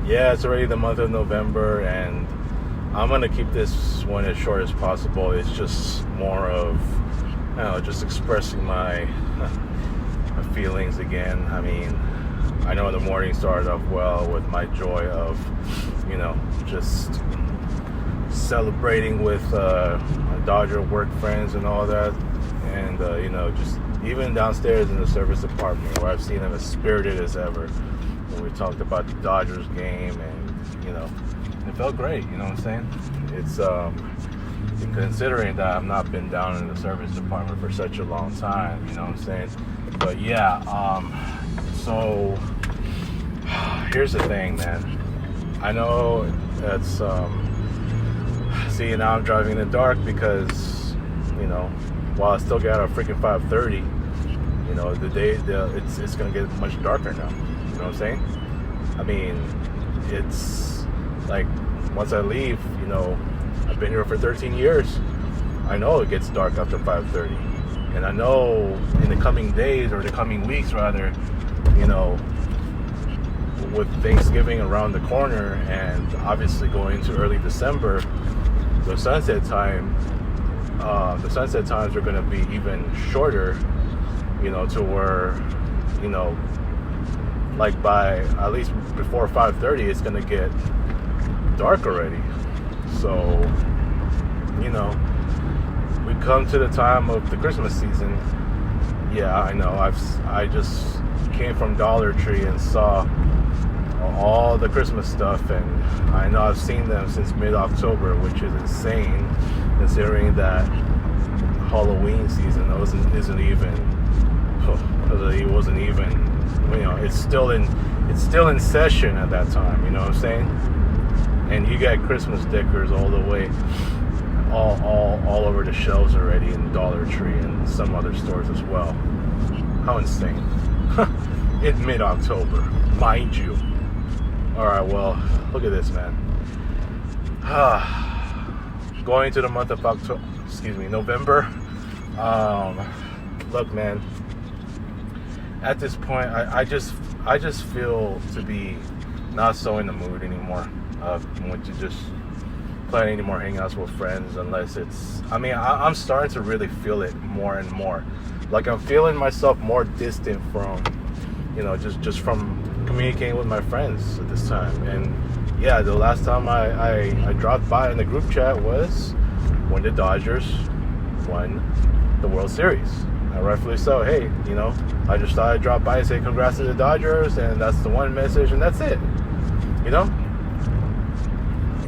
Yeah, it's already the month of November, and I'm gonna keep this one as short as possible. It's just more of, just expressing my feelings again. I mean, I know the morning started off well with my joy of, just celebrating with my Dodger work friends and all that, and just even downstairs in the service department where I've seen them as spirited as ever. When we talked about the Dodgers game, and it felt great. You know what I'm saying? It's considering that I've not been down in the service department for such a long time. You know what I'm saying? But yeah, so here's the thing, man. I know that's see, now I'm driving in the dark because while I still got a freaking 5:30, the day it's gonna get much darker now. You know what I'm saying? I mean, it's like once I leave, I've been here for 13 years. I know it gets dark after 5:30, and I know in the coming days, or the coming weeks rather, with Thanksgiving around the corner and obviously going into early December, the sunset times are going to be even shorter, to where, like by at least before 5:30, it's going to get dark already. So, we come to the time of the Christmas season. Yeah, I know. I just came from Dollar Tree and saw all the Christmas stuff, and I know I've seen them since mid-October, which is insane considering that Halloween season isn't even. It wasn't even. It's still in session at that time. You know what I'm saying? And you got Christmas decors all the way, all over the shelves already in Dollar Tree and some other stores as well. How insane! It's mid-October, mind you. All right, well, look at this, man. Going to the month of November. Look, man. At this point, I just feel to be not so in the mood anymore. Want to just plan any more hangouts with friends unless it's. I'm starting to really feel it more and more. Like I'm feeling myself more distant from, just from communicating with my friends at this time. And yeah, the last time I dropped by in the group chat was when the Dodgers won the World Series. And rightfully so. Hey, I just thought I'd drop by and say congrats to the Dodgers, and that's the one message, and that's it.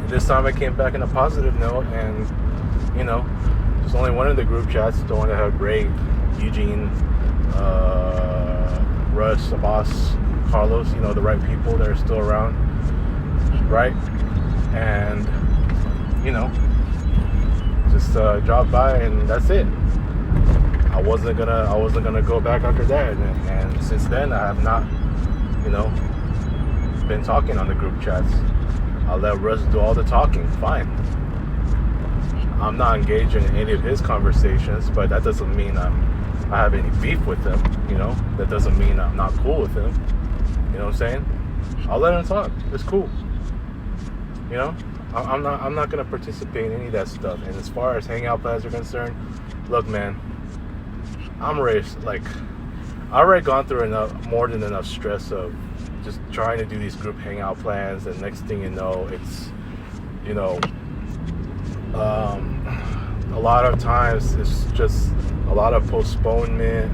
This time I came back in a positive note, and there's only one of the group chats, the one that had Ray, Eugene, Russ, Abbas, Carlos, the right people that are still around, right? And just drop by, and that's it. I wasn't gonna go back after that, and since then I have not, been talking on the group chats. I'll let Russ do all the talking. Fine. I'm not engaged in any of his conversations, but that doesn't mean I have any beef with him. That doesn't mean I'm not cool with him. You know what I'm saying? I'll let him talk. It's cool. I'm not gonna participate in any of that stuff. And as far as hangout plans are concerned, look, man, I'm ready. Like, I already gone through more than enough stress of just trying to do these group hangout plans, and next thing you know, it's a lot of times it's just a lot of postponement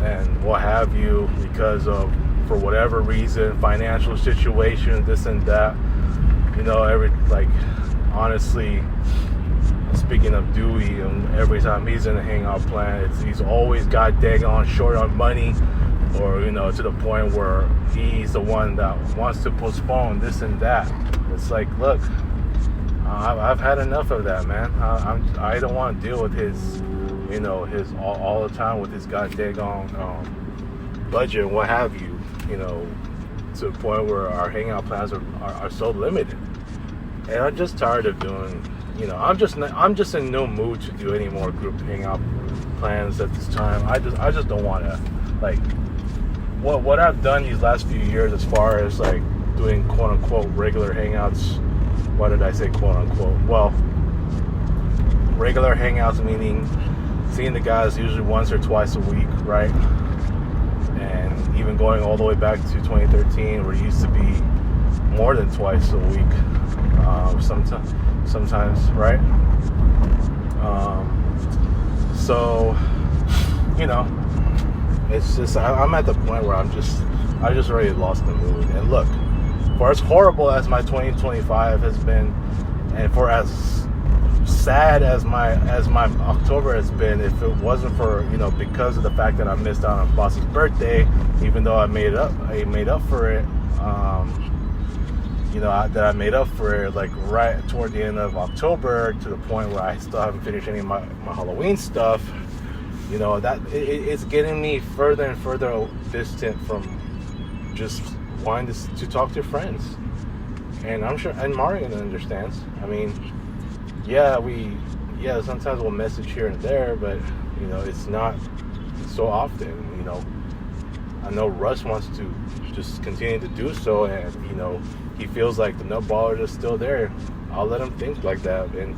and what have you because of, for whatever reason, financial situation, this and that. Honestly, speaking of Dewey, every time he's in a hangout plan, he's always got daggone short on money, or to the point where he's the one that wants to postpone this and that. It's like, look, I've had enough of that, man. I don't want to deal with his, his all the time with his daggone budget and what have you, to the point where our hangout plans are so limited. And I'm just tired of doing, I'm just in no mood to do any more group hangout plans at this time. I just don't want to, like, what I've done these last few years as far as like doing quote unquote regular hangouts. Why did I say quote unquote? Well, regular hangouts meaning seeing the guys usually once or twice a week, right? And even going all the way back to 2013, where it used to be more than twice a week, sometimes, right? So, it's just, I'm at the point where I just already lost the mood. And look, for as horrible as my 2025 has been, and for as sad as my October has been, if it wasn't for, because of the fact that I missed out on Boss's birthday, even though I made up for it, that I made up for it like right toward the end of October, to the point where I still haven't finished any of my Halloween stuff. That it's getting me further and further distant from just wanting to talk to friends. And I'm sure, and Marion understands. I mean, sometimes we'll message here and there, but it's not so often. I know Russ wants to just continue to do so, and he feels like the nut ballers are still there. I'll let him think like that, and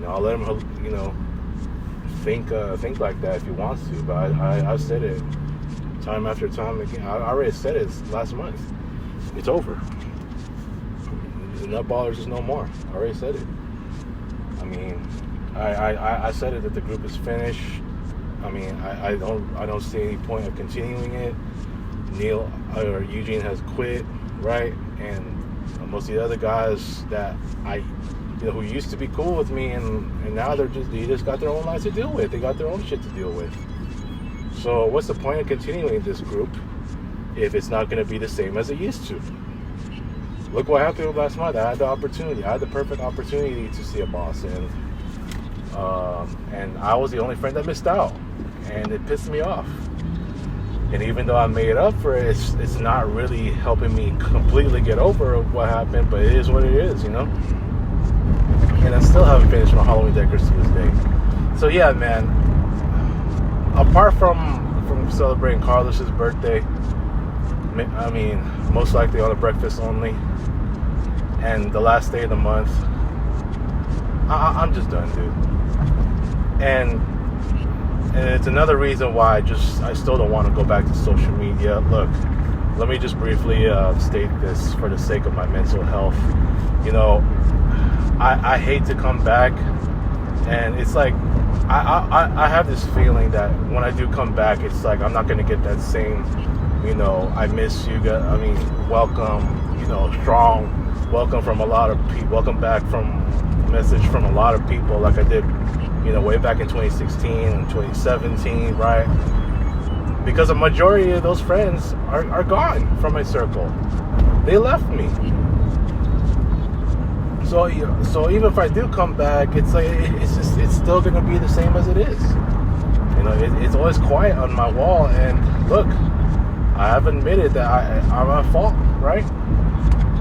I'll let him think like that if he wants to. But I said it time after time again. I already said it last month. It's over. The nut ballers is no more. I already said it. I mean, I said it that the group is finished. I mean, I don't see any point of continuing it. Neil or Eugene has quit, right? And most of the other guys that who used to be cool with me, and now they just got their own lives to deal with. They got their own shit to deal with. So what's the point of continuing this group if it's not going to be the same as it used to? Look what happened last month. I had the perfect opportunity to see a boss, and I was the only friend that missed out, and it pissed me off. And even though I made up for it, it's not really helping me completely get over what happened, but it is what it is, And I still haven't finished my Halloween decors to this day. So yeah, man, apart from celebrating Carlos's birthday, I mean, most likely on a breakfast only, and the last day of the month, I'm just done, dude. And it's another reason why I still don't want to go back to social media. Look, let me just briefly state this for the sake of my mental health. I hate to come back, and it's like I have this feeling that when I do come back, it's like I'm not going to get that same, I miss you guys. I mean, welcome, strong welcome from a lot of people. Welcome back from message from a lot of people, like I did, way back in 2016 and 2017, right? Because a majority of those friends are gone from my circle. They left me. So even if I do come back, it's like it's still gonna be the same as it is. It's always quiet on my wall. And look, I have admitted that I'm at fault, right?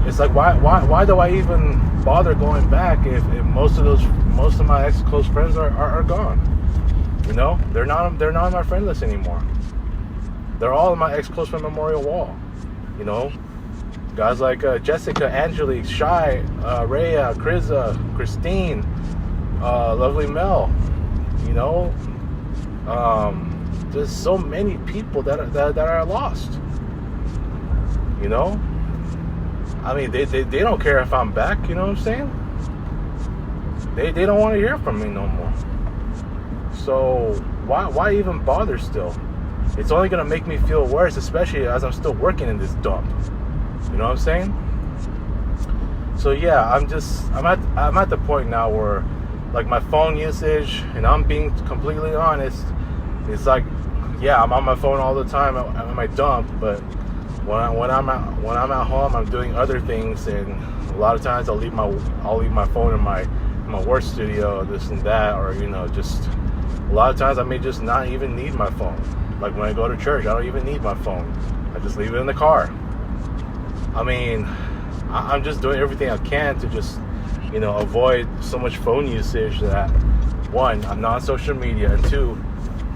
It's like why do I even bother going back if most of my ex-close friends are gone? They're not on my friend list anymore. They're all on my ex-close friend memorial wall. Guys like Jessica, Angelique, Shy, Rhea, Kriza, Christine, Lovely Mel. There's so many people that are lost. I mean, they don't care if I'm back. You know what I'm saying? They don't want to hear from me no more. So why even bother still? It's only gonna make me feel worse, especially as I'm still working in this dump. You know what I'm saying? So yeah, I'm at the point now where, like, my phone usage, and I'm being completely honest, it's like, yeah, I'm on my phone all the time at my dump, but when I'm at home, I'm doing other things, and a lot of times I'll leave my phone in my work studio, this and that, or just a lot of times I may just not even need my phone. Like when I go to church, I don't even need my phone. I just leave it in the car. I mean, I'm just doing everything I can to just, avoid so much phone usage that, one, I'm not on social media, and two,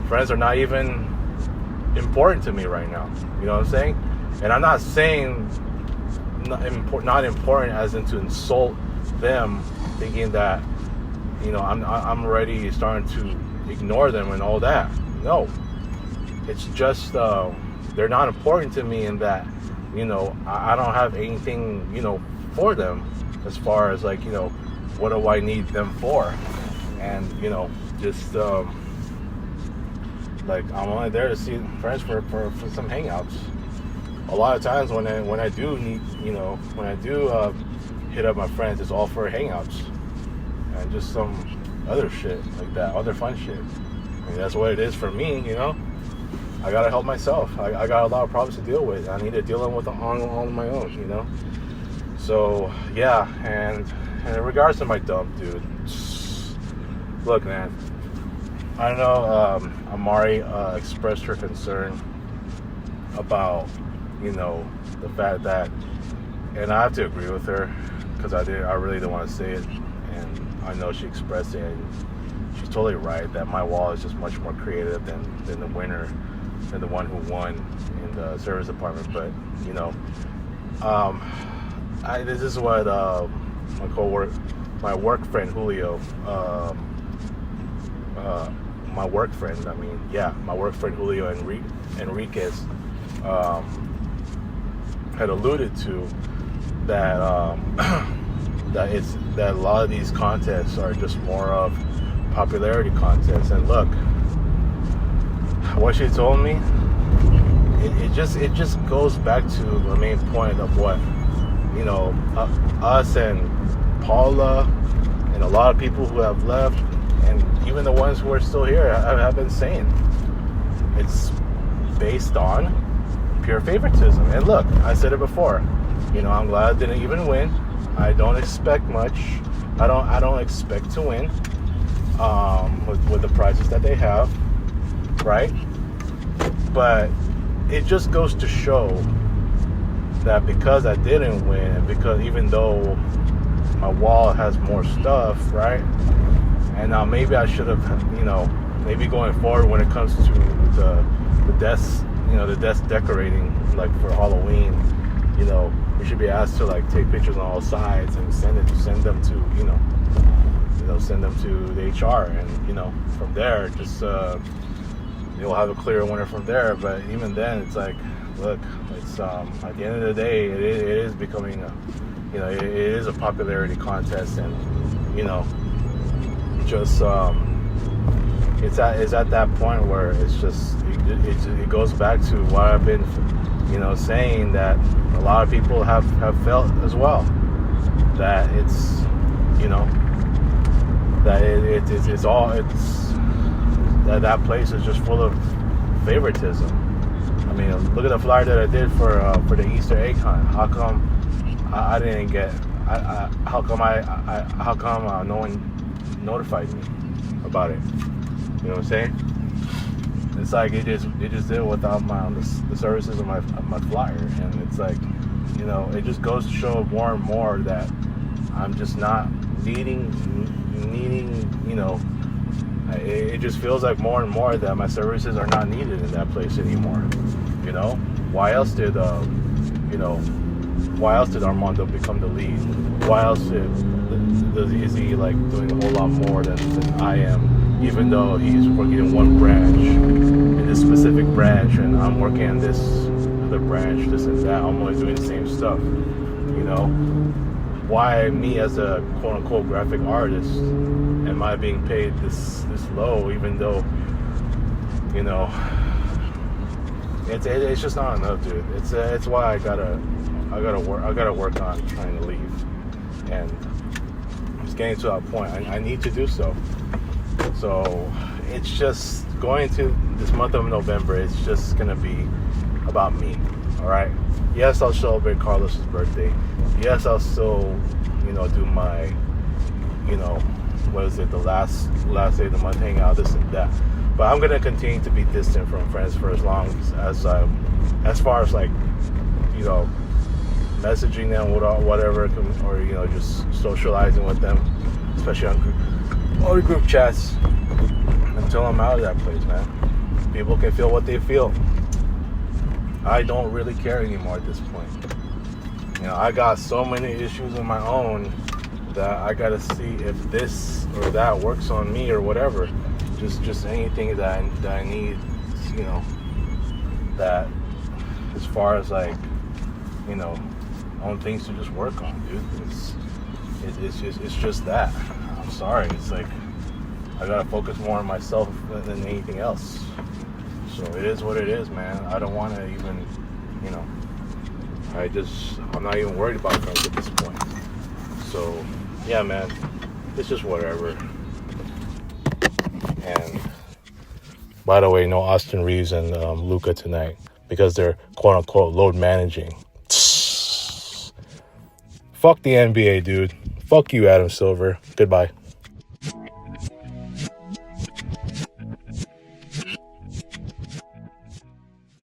friends are not even important to me right now. You know what I'm saying? And I'm not saying not important as in to insult them, thinking that, I'm already starting to ignore them and all that. No, it's just they're not important to me in that, I don't have anything, for them as far as like, what do I need them for? And, just like I'm only there to see friends for some hangouts. A lot of times when I do need, when I do hit up my friends, it's all for hangouts and just some other shit like that, other fun shit. I mean, that's what it is for me, I gotta help myself. I got a lot of problems to deal with. I need to deal with them on my own, So yeah, and in regards to my dump, dude, look, man, I know Amari expressed her concern about, the fact that, and I have to agree with her, because I really didn't want to say it, and I know she expressed it, and she's totally right that my wall is just much more creative than the winner, than the one who won in the service department. But this is what my work friend Julio, my work friend Julio Enriquez had alluded to that that a lot of these contests are just more of popularity contests. And look, what she told me, it just goes back to the main point of what us and Paula and a lot of people who have left, and even the ones who are still here, have been saying. It's based on pure favoritism. And look, I said it before, I'm glad I didn't even win. I don't expect much. I don't expect to win with the prizes that they have, right? But it just goes to show that because I didn't win, and because even though my wall has more stuff, right? And now maybe I should have, maybe going forward when it comes to the desk, the desk decorating, like for Halloween, we should be asked to like take pictures on all sides and send them to, send them to the HR, and from there, just you'll have a clear winner from there. But even then, it's like, look, it's at the end of the day, it is becoming it is a popularity contest, and just it's at that point where it's just it goes back to what I've been saying, that a lot of people have felt as well, that it's that it's all that place is just full of favoritism. I mean, look at the flyer that I did for the Easter egg hunt. How come I didn't get? How come no one notified me about it? You know what I'm saying? It's like it just did without the services of my flyer, and it's like, it just goes to show more and more that I'm just not needing. It just feels like more and more that my services are not needed in that place anymore. Why else did Armando become the lead? Why else is he like doing a whole lot more than I am, even though he's working in one branch, in this specific branch, and I'm working in this other branch, this and that. I'm only doing the same stuff. Why me as a quote-unquote graphic artist am I being paid this low, even though it's just not enough, dude. It's why I gotta work on trying to leave, and it's getting to that point. I need to do so. So it's just going to this month of November. It's just gonna be about me. All right. Yes, I'll celebrate Carlos's birthday. Yes, I'll still, do my, what is it, the last day of the month hangout, this and that. But I'm gonna continue to be distant from friends for as long as far as like, messaging them, whatever, or just socializing with them, especially on group chats, until I'm out of that place, man. People can feel what they feel. I don't really care anymore at this point. I got so many issues of my own that I gotta see if this or that works on me or whatever. Just anything that I need, that as far as on things to just work on, dude. It's just that. I'm sorry. It's like I gotta focus more on myself than anything else. So it is what it is, man. I don't want to even, I'm not even worried about things at this point. So yeah, man, it's just whatever. And by the way, no Austin Reeves and Luka tonight because they're quote unquote load managing. Fuck the NBA, dude. Fuck you, Adam Silver. Goodbye.